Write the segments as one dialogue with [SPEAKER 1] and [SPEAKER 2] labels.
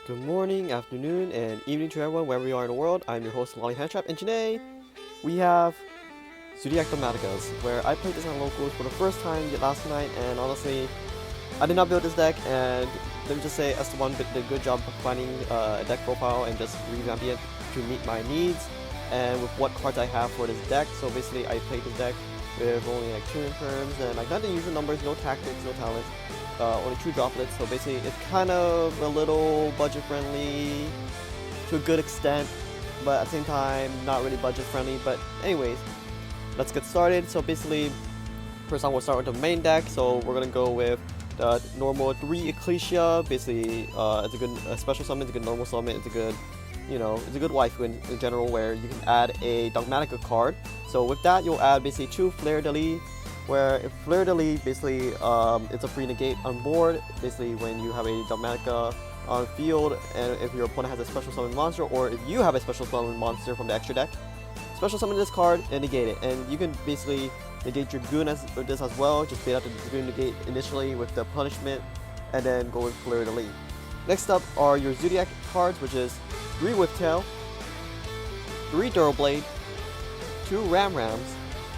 [SPEAKER 1] Good morning, afternoon, and evening to everyone wherever you are in the world. I'm your host, Lolly Handtrap, and today we have Zoodiac Dogmatikas, where I played this on locals for the first time last night, and honestly, I did not build this deck, and let me just say S1 did a good job of finding a deck profile and just revamping it to meet my needs, and with what cards I have for this deck. So basically, I played this deck with only like 2 imperms, and like not the usual numbers, no tactics, no talents. Only 2 droplets, so basically it's kind of a little budget friendly to a good extent, but at the same time not really budget friendly. But anyways, let's get started. So basically, first time we'll start with the main deck. So we're gonna go with the normal 3 Ecclesia. Basically, it's a good special summon, it's a good normal summon, it's a good, it's a good waifu in general, where you can add a Dogmatika card. So with that, you'll add basically 2 Flare de Lis, where if Flare de Lis, basically it's a free negate on board, basically when you have a Dogmatika on field, and if your opponent has a special summon monster, or if you have a special summon monster from the extra deck, special summon this card and negate it. And you can basically negate your goon with this as well, just bait out the goon negate initially with the punishment, and then go with Flare de Lis. Next up are your Zoodiac cards, which is 3 Whiptail, 3 Duralblade, 2 Rams,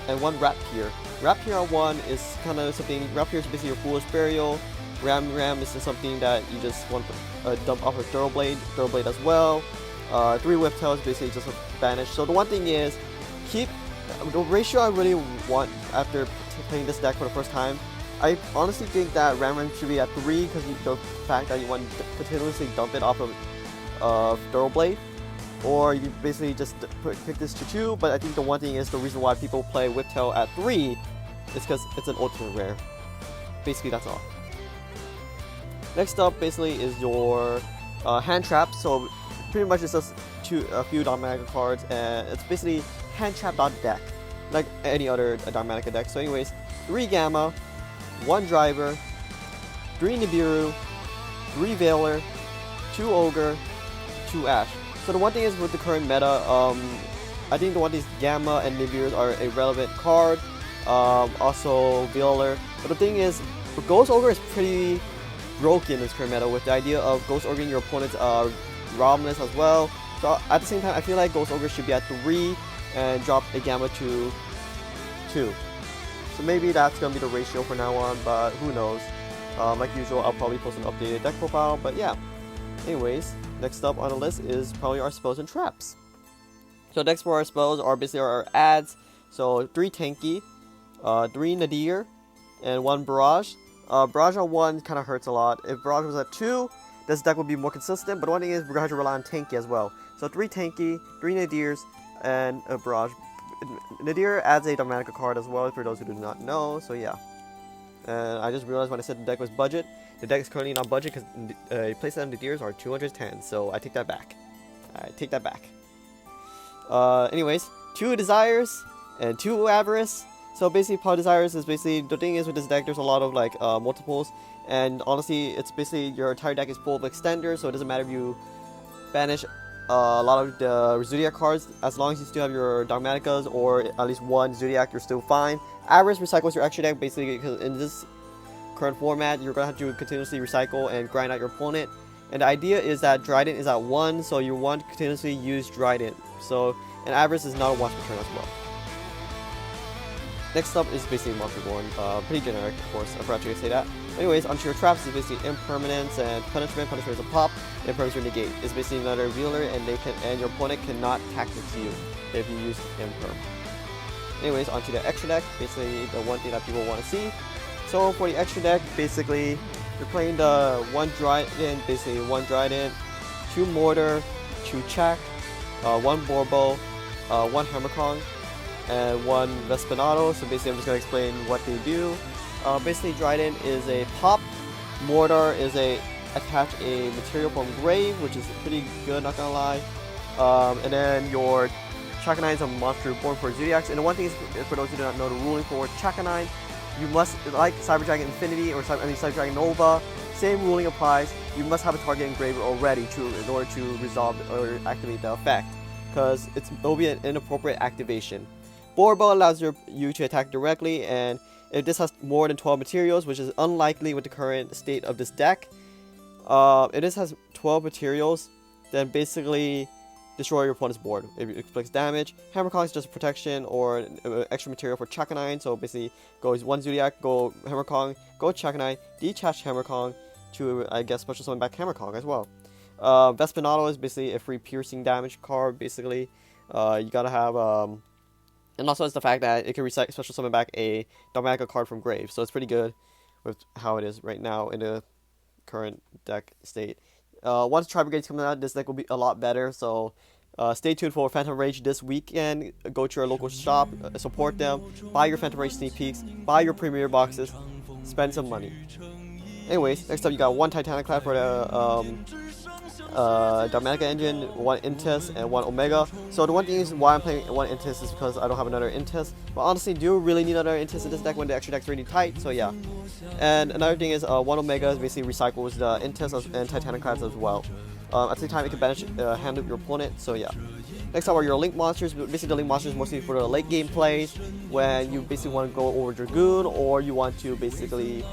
[SPEAKER 1] and 1 Rapier. Rapier on 1 is kind of something. Rapier is basically your Foolish Burial. Ram is just something that you just want to dump off of Duralblade as well. 3 Whiptail is basically just a banish. So the one thing is, keep the ratio I really want after playing this deck for the first time. I honestly think that Ram should be at 3 because the fact that you want to continuously dump it off of Duralblade. Or you basically just pick this to 2, but I think the one thing is the reason why people play Whiptail at 3 is because it's an ultimate rare. Basically, that's all. Next up, basically, is your hand trap. So pretty much it's just a few Dogmatika cards, and it's basically hand trap.deck, like any other Dogmatika deck. So anyways, 3 Gamma, 1 Driver, 3 Nibiru, 3 Veiler, 2 Ogre, 2 Ash. So the one thing is with the current meta, I think the one thing is Gamma and Nibiru are a relevant card. Also Veiler. But the thing is, Ghost Ogre is pretty broken in this current meta, with the idea of Ghost Ogre your opponent's Romulus as well. So at the same time, I feel like Ghost Ogre should be at 3 and drop a Gamma to 2. So maybe that's gonna be the ratio for now on, but who knows. Like usual, I'll probably post an updated deck profile, but yeah. Anyways, next up on the list is probably our spells and traps. So next for our spells are basically our adds. So 3 Tanky, 3 Nadir, and 1 Barrage. Barrage on 1 kind of hurts a lot. If Barrage was at 2, this deck would be more consistent, but one thing is we're going to rely on Tanky as well. So 3 Tanky, 3 Nadirs, and a Barrage. Nadir adds a Dogmatika card as well, for those who do not know, so yeah. And I just realized when I said the deck was budget, the deck is currently not budget because playset on the Nadirs are 210, so I take that back. Anyways, 2 Desires and 2 Avarice. So basically, Power Desires is basically, the thing is with this deck, there's a lot of like multiples, and honestly, it's basically your entire deck is full of extenders, so it doesn't matter if you banish a lot of the Zoodiac cards, as long as you still have your Dogmatikas or at least 1 Zoodiac, you're still fine. Avarice recycles your extra deck basically, because in this current format, you're gonna have to continuously recycle and grind out your opponent. And the idea is that Dryden is at 1, so you want to continuously use Dryden. So, and Avarice is not a once per turn as well. Next up is basically Monster Born. Pretty generic, of course. I forgot to say that. Anyways, onto your traps is basically Impermanence and Punishment. Punishment is a pop. Impermanence or negate. It's basically another Veiler, and your opponent cannot tactics you if you use Imperm. Anyways, onto the extra deck. Basically, the one thing that people want to see. So for the extra deck, basically, you're playing the 1 Dryden, basically 1 Dryden, 2 Mortar, 2 Check, 1 Borbo, 1 Hammerkong, and 1 Vespinato. So basically, I'm just going to explain what they do. Basically, Dryden is a pop, Mortar is a attach a material from Grave, which is pretty good, not gonna lie. And then your Chakanine is a monster born for Zoodiacs. And the one thing is, for those who do not know the ruling for Chakanine, you must, like Cyber Dragon Infinity or Cyber Dragon Nova, same ruling applies. You must have a target engraver already in order to resolve or activate the effect, because it will be an inappropriate activation. Borbo allows you to attack directly, and if this has more than 12 materials, which is unlikely with the current state of this deck, it has 12 materials, then basically destroy your opponent's board. If it inflicts damage, Hammer Kong is just protection or extra material for Chakanine. So basically, goes 1 Zoodiac, go Hammer Kong, go Chakanine, detach Hammer Kong to, I guess, special summon back Hammer Kong as well. Vespinato is basically a free piercing damage card. Basically, you gotta have and also it's the fact that it can special summon back a Dogmatika card from grave. So it's pretty good with how it is right now in the current deck state. Once Tri Brigade's coming out, this deck will be a lot better. So stay tuned for Phantom Rage this weekend. Go to your local shop, support them, buy your Phantom Rage sneak peeks, buy your premiere boxes, spend some money. Anyways, next up you got 1 Titaniclad for the Dogmatika engine, 1 Intis, and 1 Omega. So the one thing is why I'm playing 1 Intis is because I don't have another Intis. But honestly, do you really need another Intis in this deck when the extra deck's really tight? So yeah. And another thing is 1 Omega basically recycles the Intis and Titaniclads as well. At the same time, it can banish hand up your opponent. So yeah. Next up are your Link monsters. Basically, the Link monsters mostly for the late game plays when you basically want to go over Dragoon or you want to basically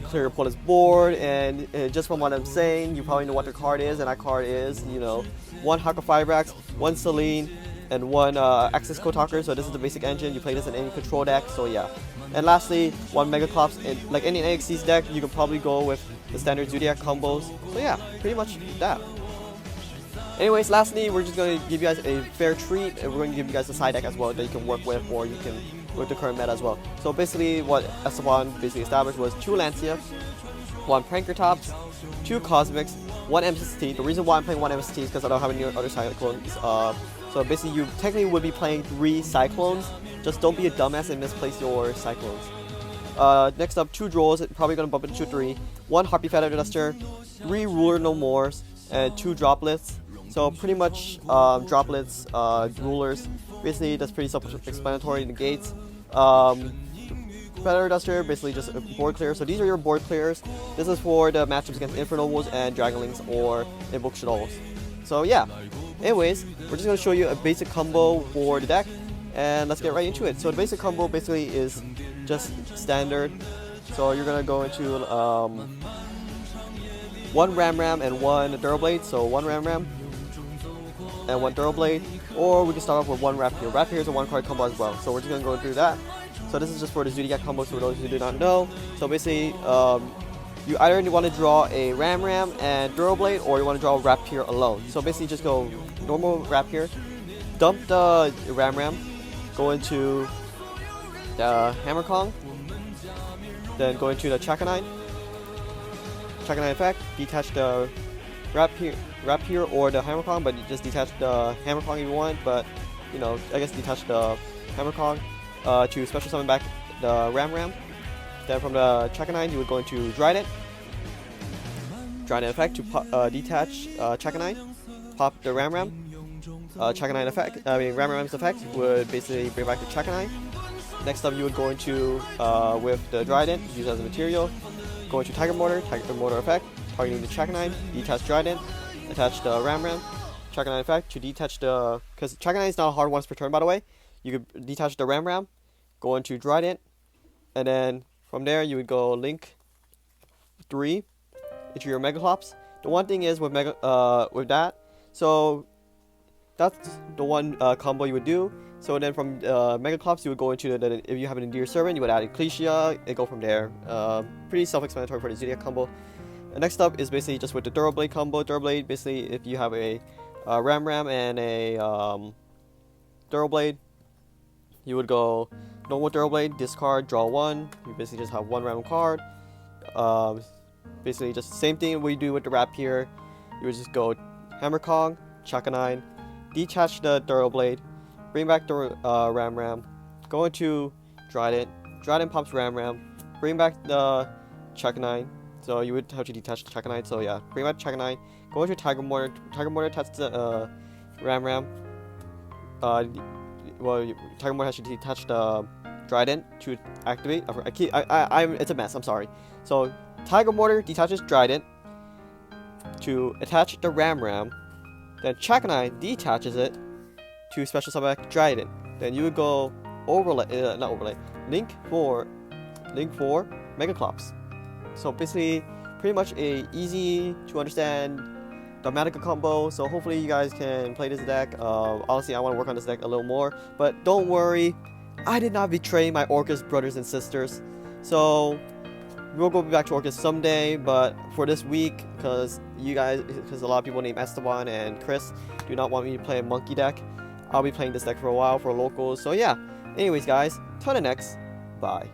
[SPEAKER 1] clear your opponent's board, and just from what I'm saying, you probably know what the card is, and that card is, you know, 1 Haka Fibrax, 1 Celine, and 1 Axis Kotaker. So this is the basic engine. You play this in any control deck, so yeah. And lastly, 1 Megaclops. And like any NXT's deck, you can probably go with the standard Zoodiac combos. So yeah, pretty much that. Anyways, lastly, we're just going to give you guys a fair treat, and we're going to give you guys a side deck as well that you can work with, or you can with the current meta as well. So basically what Esteban basically established was 2 Lancia, 1 Prankertops, 2 Cosmics, 1 MST. The reason why I'm playing 1 MST is because I don't have any other Cyclones. So basically you technically would be playing 3 Cyclones, just don't be a dumbass and misplace your Cyclones. Next up, 2 Drolls, probably going to bump into 3, 1 Harpy Feather Duster, 3 Ruler No Mores, and 2 Droplets. So pretty much droplets, rulers, basically that's pretty self-explanatory. Negates. Feather Duster, basically just a board clear. So these are your board clears. This is for the matchups against Inferno Wolves and Dragonlings or Invoke Shadows. So yeah. Anyways, we're just going to show you a basic combo for the deck, and let's get right into it. So the basic combo basically is just standard. So you're going to go into 1 Ram Ram and 1 Duralblade. So 1 Ram Ram and 1 Duralblade, or we can start off with 1 Rapier. Rapier is a 1 card combo as well, so we're just gonna go through that. So this is just for the Zoodiac combos for those who do not know. So basically, you either want to draw a Ram Ram and Duralblade, or you want to draw a Rapier alone. So basically, just go normal Rapier, dump the Ram Ram, go into the Hammer Kong, then go into the Chakanine effect, detach the Rapier or the Hammer Kong, but you just detach the Hammer Kong if you want, but you know, I guess detach the Hammer Kong to special summon back the Ram Ram. Then from the Chakanine you would go into Dryden effect to detach Chakanine, pop the Ram Ram. Chakanine effect, Ram Ram's effect would basically bring back the Chakanine. Next up you would go into with the Dryden, use as a material, go into Tiger Mortar effect, targeting the Chakanine, detach Dryden, attach the Ram Ram, Chakanine effect to detach the, because Chakanine is not a hard once per turn by the way. You could detach the Ram Ram, go into Dryden, and then from there you would go Link 3 into your Megaclops. The one thing is with that, so that's the one combo you would do. So then from Megaclops you would go into the, if you have an Endear Servant, you would add Ecclesia and go from there. Pretty self-explanatory for the Zoodiac combo. Next up is basically just with the Duralblade combo. Duralblade, basically if you have a Ram Ram and a Duralblade, you would go normal Duralblade, discard, draw 1. You basically just have 1 random card. Basically just the same thing we do with the Rapier. You would just go Hammer Kong, Chakanine, detach the Duralblade, bring back the Ram Ram, go into Dryden. Dryden pops Ram Ram, bring back the Chakanine. So you would have to detach the Chakanine. So yeah, bring back Chakanine, go into Tiger Mortar. Tiger Mortar attach the Ram Ram. Well, Tiger Mortar has to detach the Dryden to activate. It's a mess. I'm sorry. So Tiger Mortar detaches Dryden to attach the Ram Ram. Then Chakanine detaches it to special summon back Dryden. Then you would go Link 4 Megaclops. So basically, pretty much a easy to understand Dogmatika combo, so hopefully you guys can play this deck. Honestly, I want to work on this deck a little more, but don't worry, I did not betray my Orcus brothers and sisters. So we'll go back to Orcus someday, but for this week, because a lot of people named Esteban and Chris do not want me to play a monkey deck, I'll be playing this deck for a while for locals. So yeah, anyways guys, till the next, bye.